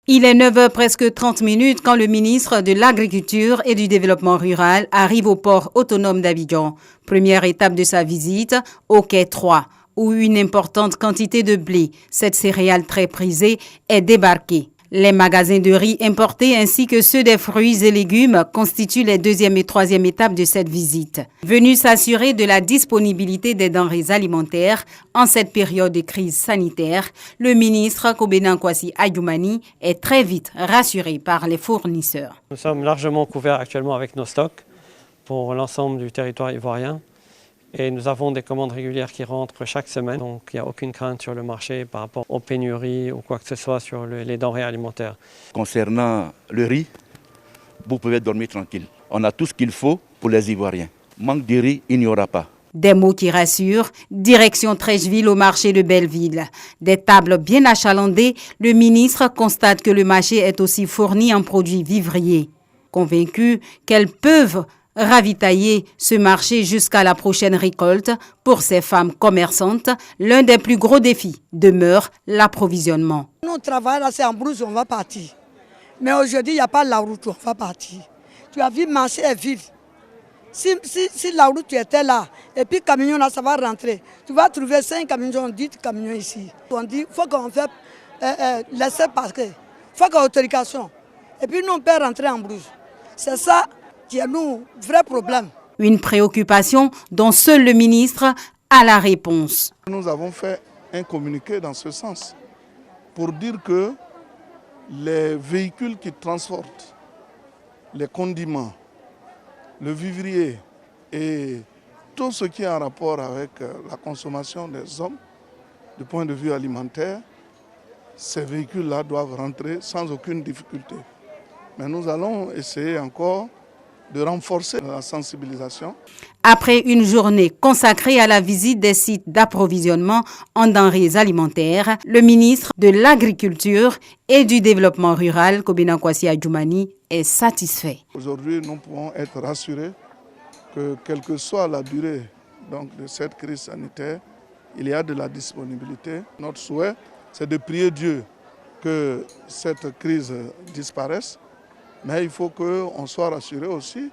Il est 9h presque 30 minutes quand le ministre de l'Agriculture et du Développement rural arrive au port autonome d'Abidjan. Première étape de sa visite, au quai 3, où une importante quantité de blé, cette céréale très prisée, est débarquée. Les magasins de riz importés ainsi que ceux des fruits et légumes constituent les deuxième et troisième étapes de cette visite. Venu s'assurer de la disponibilité des denrées alimentaires en cette période de crise sanitaire, le ministre Kobena Kwasi Adjoumani est très vite rassuré par les fournisseurs. Nous sommes largement couverts actuellement avec nos stocks pour l'ensemble du territoire ivoirien. Et nous avons des commandes régulières qui rentrent chaque semaine, donc il n'y a aucune crainte sur le marché par rapport aux pénuries ou quoi que ce soit sur les denrées alimentaires. Concernant le riz, vous pouvez dormir tranquille. On a tout ce qu'il faut pour les Ivoiriens. Manque de riz, il n'y aura pas. Des mots qui rassurent, direction Trècheville au marché de Belleville. Des tables bien achalandées, le ministre constate que le marché est aussi fourni en produits vivriers. Convaincu qu'elles peuvent ravitailler ce marché jusqu'à la prochaine récolte, pour ces femmes commerçantes, l'un des plus gros défis demeure l'approvisionnement. Nous travaillons là, c'est en brousse, on va partir. Mais aujourd'hui, il n'y a pas la route, on va partir. Tu as vu, le marché est vide. Si la route était là, et puis le camion là, ça va rentrer. Tu vas trouver 5 camions, 10 camions ici. On dit, il faut qu'on fasse laisser passer. Il faut qu'on ait autorisation. Et puis nous, on peut rentrer en brousse. C'est ça qui est nous vrai problème. Une préoccupation dont seul le ministre a la réponse. Nous avons fait un communiqué dans ce sens pour dire que les véhicules qui transportent les condiments, le vivrier et tout ce qui est en rapport avec la consommation des hommes du point de vue alimentaire, ces véhicules-là doivent rentrer sans aucune difficulté. Mais nous allons essayer encore de renforcer la sensibilisation. Après une journée consacrée à la visite des sites d'approvisionnement en denrées alimentaires, le ministre de l'Agriculture et du Développement rural, Kobena Kwasi Adjoumani, est satisfait. Aujourd'hui, nous pouvons être rassurés que, quelle que soit la durée de cette crise sanitaire, il y a de la disponibilité. Notre souhait, c'est de prier Dieu que cette crise disparaisse. Mais il faut qu'on soit rassuré aussi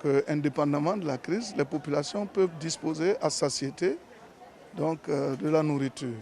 qu'indépendamment de la crise, les populations peuvent disposer à satiété de la nourriture.